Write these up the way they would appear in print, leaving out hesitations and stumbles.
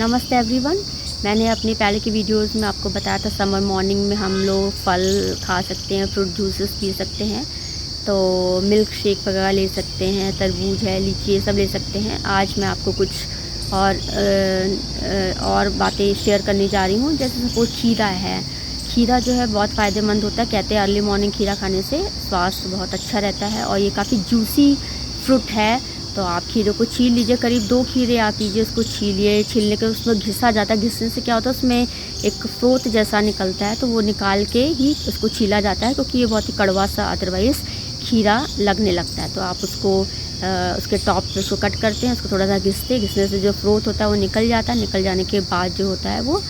नमस्ते एवरीवन। मैंने अपनी पहले की वीडियोस में आपको बताया था समर मॉर्निंग में हम लोग फल खा सकते हैं, फ्रूट जूसेस पी सकते हैं, तो मिल्क शेक वगैरह ले सकते हैं, तरबूज है, लीची, ये सब ले सकते हैं। आज मैं आपको कुछ और बातें शेयर करने जा रही हूँ। जैसे सपोज खीरा है। खीरा जो है बहुत फ़ायदेमंद होता है। कहते हैं अर्ली मॉर्निंग खीरा खाने से स्वास्थ्य बहुत अच्छा रहता है और ये काफ़ी जूसी फ्रूट है। तो आप खीरे को छील लीजिए, करीब 2 खीरे आप लीजिए, उसको छीलिए। छीलने के उसमें घिसा जाता है, घिसने से क्या होता है उसमें एक फ्रोथ जैसा निकलता है, तो वो निकाल के ही उसको छीला जाता है, क्योंकि ये बहुत ही कड़वा सा अदरवाइज़ खीरा लगने लगता है। तो आप उसको उसके टॉप पे उसको कट करते हैं, उसको थोड़ा सा घिसने से जो फ्रोथ होता है वो निकल जाता है। निकल जाने के बाद जो होता है वो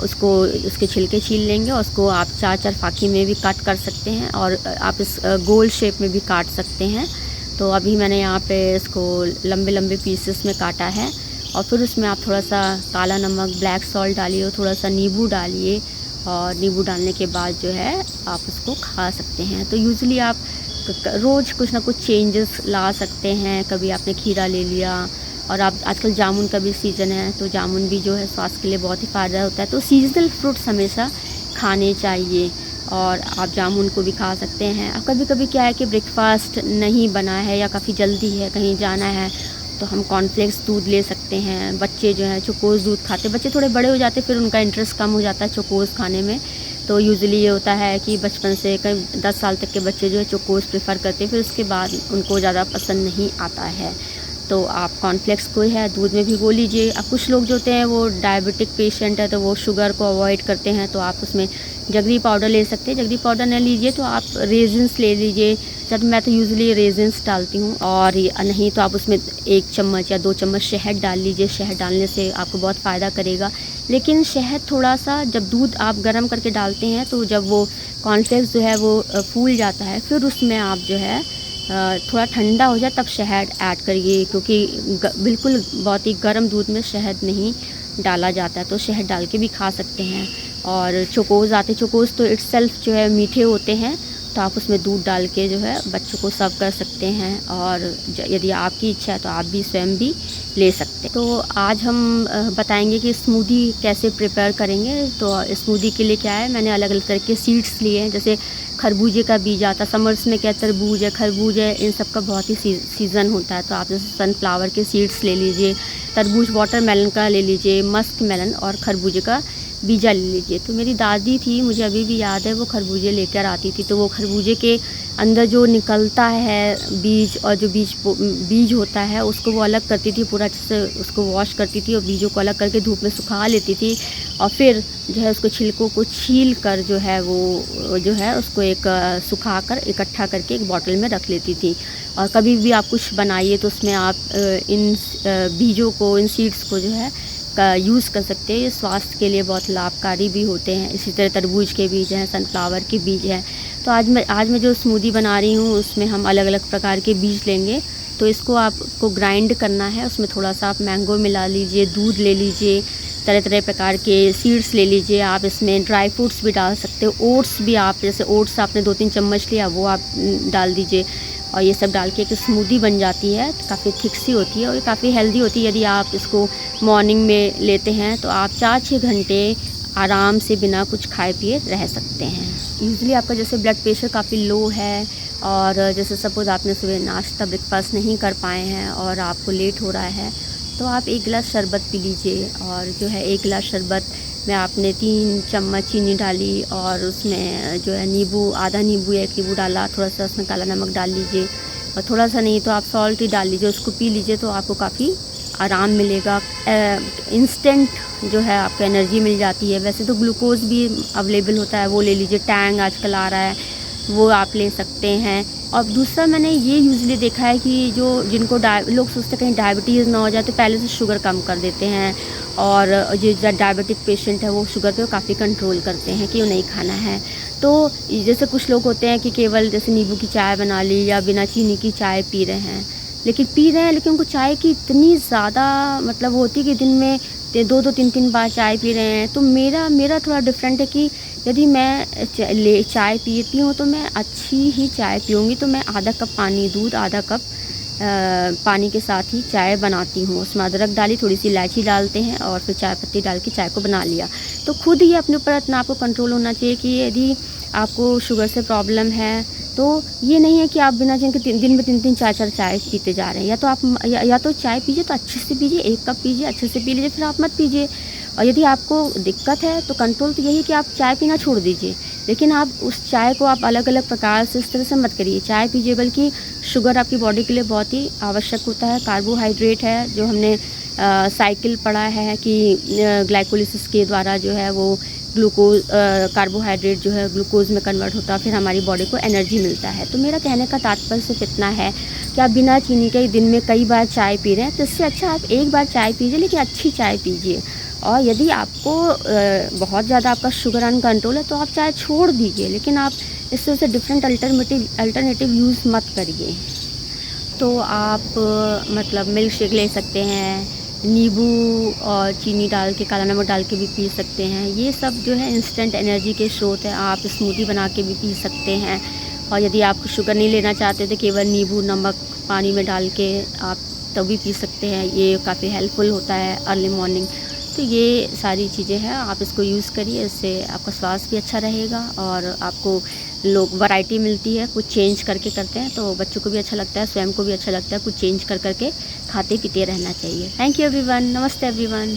उसको उसके छिलके छील लेंगे और उसको आप 4-4 फाकी में भी काट कर सकते हैं और आप इस गोल शेप में भी काट सकते हैं। तो अभी मैंने यहाँ पे इसको लंबे लंबे पीसेस में काटा है और फिर उसमें आप थोड़ा सा काला नमक, ब्लैक सॉल्ट डालिए और थोड़ा सा नींबू डालिए और नींबू डालने के बाद जो है आप उसको खा सकते हैं। तो यूजुअली आप रोज़ कुछ ना कुछ चेंजेस ला सकते हैं। कभी आपने खीरा ले लिया और आप आजकल जामुन का भी सीज़न है, तो जामुन भी जो है स्वास्थ्य के लिए बहुत ही फ़ायदा होता है। तो सीजनल फ्रूट्स हमेशा खाने चाहिए और आप जामुन को भी खा सकते हैं। अब कभी कभी क्या है कि ब्रेकफास्ट नहीं बना है या काफ़ी जल्दी है, कहीं जाना है, तो हम कॉर्नफ्लेक्स दूध ले सकते हैं। बच्चे जो हैं चोकोज़ दूध खाते, बच्चे थोड़े बड़े हो जाते फिर उनका इंटरेस्ट कम हो जाता है चोकोज़ खाने में। तो यूजुअली ये होता है कि बचपन से कहीं 10 साल तक के बच्चे जो है चोकोज़ प्रेफर करते हैं, फिर उसके बाद उनको ज़्यादा पसंद नहीं आता है। तो आप कॉर्नफ्लेक्स को है दूध में भिगो लीजिए। अब कुछ लोग जो होते हैं वो डायबिटिक पेशेंट है, तो वो शुगर को अवॉइड करते हैं, तो आप उसमें जगरी पाउडर ले सकते हैं। जगरी पाउडर न लीजिए तो आप रेजिन्स ले लीजिए। जब मैं तो यूजुअली रेजिन्स डालती हूँ, और नहीं तो आप उसमें 1 चम्मच या 2 चम्मच शहद डाल लीजिए। शहद डालने से आपको बहुत फ़ायदा करेगा। लेकिन शहद थोड़ा सा, जब दूध आप गर्म करके डालते हैं तो जब वो कॉर्नफ्लेक्स जो है वो फूल जाता है, फिर उसमें आप जो है थोड़ा ठंडा हो जाए तब शहद ऐड करिए, क्योंकि बिल्कुल बहुत ही गर्म दूध में शहद नहीं डाला जाता है। तो शहद डाल के भी खा सकते हैं। और चोकोज़ आते, चोकोज़ तो इट्सेल्फ जो है मीठे होते हैं, तो आप उसमें दूध डाल के जो है बच्चों को सर्व कर सकते हैं। और यदि आपकी इच्छा है तो आप भी स्वयं भी ले सकते हैं। तो आज हम बताएंगे कि स्मूदी कैसे प्रिपेयर करेंगे। तो स्मूदी के लिए क्या है, मैंने अलग अलग तरह के सीड्स लिए हैं। जैसे खरबूजे का बीज आता है, समर्स में क्या तरबूज है, खरबूज है, इन सब का बहुत ही सीज़न होता है। तो आप जैसे सनफ्लावर के सीड्स ले लीजिए, तरबूज वाटरमेलन का ले लीजिए, मस्क मेलन और खरबूजे का बीजा ले लीजिए। तो मेरी दादी थी, मुझे अभी भी याद है, वो खरबूजे लेकर आती थी। तो वो खरबूजे के अंदर जो निकलता है बीज, और जो बीज होता है उसको वो अलग करती थी, पूरा अच्छे से उसको वॉश करती थी और बीजों को अलग करके धूप में सुखा लेती थी। और फिर जो है उसको छिलकों को छील कर जो है वो जो है उसको एक सुखा कर इकट्ठा करके एक बॉटल में रख लेती थी। और कभी भी आप कुछ बनाइए तो उसमें आप इन बीजों को, इन सीड्स को जो है का यूज़ कर सकते हैं। ये स्वास्थ्य के लिए बहुत लाभकारी भी होते हैं। इसी तरह तरबूज के बीज हैं, सनफ्लावर के बीज हैं। तो आज मैं जो स्मूदी बना रही हूँ उसमें हम अलग अलग प्रकार के बीज लेंगे। तो इसको आपको ग्राइंड करना है, उसमें थोड़ा सा आप मैंगो मिला लीजिए, दूध ले लीजिए, तरह तरह प्रकार के सीड्स ले लीजिए। आप इसमें ड्राई फ्रूट्स भी डाल सकते हो। ओट्स भी, आप जैसे ओट्स आपने 2-3 चम्मच लिया वो आप डाल दीजिए। और ये सब डाल के एक स्मूदी बन जाती है, काफ़ी थिक सी होती है और ये काफ़ी हेल्दी होती है। यदि आप इसको मॉर्निंग में लेते हैं तो आप 4-6 घंटे आराम से बिना कुछ खाए पिए रह सकते हैं। यूजुअली आपका जैसे ब्लड प्रेशर काफ़ी लो है और जैसे सपोज़ आपने सुबह नाश्ता ब्रेकफास्ट नहीं कर पाए हैं और आपको लेट हो रहा है, तो आप 1 गिलास शरबत पी लीजिए। और जो है 1 गिलास शरबत में आपने 3 चम्मच चीनी डाली और उसमें जो है नींबू, आधा नींबू या 1 नींबू डाला, थोड़ा सा उसमें काला नमक डाल लीजिए और थोड़ा सा नहीं तो आप सॉल्ट ही डाल लीजिए, उसको पी लीजिए। तो आपको काफ़ी आराम मिलेगा। इंस्टेंट जो है आपको एनर्जी मिल जाती है। वैसे तो ग्लूकोज़ भी अवेलेबल होता है, वो ले लीजिए। टैंग आजकल आ रहा है, वो आप ले सकते हैं। और दूसरा मैंने ये यूजुअली देखा है कि जो जिनको लोग सोचते हैं कहीं डायबिटीज़ ना हो जाए तो पहले से शुगर कम कर देते हैं, और जो डायबिटिक पेशेंट है वो शुगर पे काफ़ी कंट्रोल करते हैं कि वो नहीं खाना है। तो जैसे कुछ लोग होते हैं कि केवल जैसे नींबू की चाय बना ली या बिना चीनी की चाय पी रहे हैं, लेकिन उनको चाय की इतनी ज़्यादा मतलब होती है कि दिन में 2-2 3-3 बार चाय पी रहे हैं। तो मेरा थोड़ा डिफरेंट है कि यदि मैं चाय पीती हूँ तो मैं अच्छी ही चाय पीऊँगी। तो मैं आधा कप पानी, दूध, आधा कप पानी के साथ ही चाय बनाती हूँ। उसमें अदरक डाली, थोड़ी सी इलायची डालते हैं और फिर चाय पत्ती डाल के चाय को बना लिया। तो खुद ही अपने ऊपर इतना आपको कंट्रोल होना चाहिए कि यदि आपको शुगर से प्रॉब्लम है तो ये नहीं है कि आप बिना जिनके दिन में 3-3 4-4 चाय पीते जा रहे हैं। या तो आप या तो चाय पीजिए तो अच्छे से पीजिए, 1 कप पीजिए, अच्छे से पी लीजिए, फिर आप मत पीजिए। और यदि आपको दिक्कत है तो कंट्रोल तो यही है कि आप चाय पीना छोड़ दीजिए, लेकिन आप उस चाय को आप अलग-अलग प्रकार से इस तरह से मत करिए। चाय पीजिए, बल्कि शुगर आपकी बॉडी के लिए बहुत ही आवश्यक होता है। कार्बोहाइड्रेट है जो हमने साइकिल पढ़ा है कि ग्लाइकोलिसिस के द्वारा जो है वो ग्लूकोज कार्बोहाइड्रेट जो है ग्लूकोज में कन्वर्ट होता है, फिर हमारी बॉडी को एनर्जी मिलता है। तो मेरा कहने का तात्पर्य सिर्फ इतना है कि आप बिना चीनी के दिन में कई बार चाय पी रहे हैं, तो इससे अच्छा आप एक बार चाय पीजिए, लेकिन अच्छी चाय पीजिए। और यदि आपको बहुत ज़्यादा आपका शुगर अनकंट्रोल है तो आप चाय छोड़ दीजिए, लेकिन आप इससे उसे डिफरेंट अल्टरनेटिव यूज़ मत करिए। तो आप मतलब मिल्क शेक ले सकते हैं, नींबू और चीनी डाल के, काला नमक डाल के भी पी सकते हैं। ये सब जो है इंस्टेंट एनर्जी के स्रोत हैं। आप स्मूदी बना के भी पी सकते हैं। और यदि आप शुगर नहीं लेना चाहते तो केवल नींबू नमक पानी में डाल के आप तब भी पी सकते हैं। ये काफ़ी हेल्पफुल होता है अर्ली मॉर्निंग। तो ये सारी चीज़ें हैं, आप इसको यूज़ करिए, इससे आपका स्वास्थ्य भी अच्छा रहेगा और आपको लोग वैरायटी मिलती है। कुछ चेंज करके करते हैं तो बच्चों को भी अच्छा लगता है, स्वयं को भी अच्छा लगता है। कुछ चेंज कर करके खाते पीते रहना चाहिए। Thank you everyone. नमस्ते एवरीवन।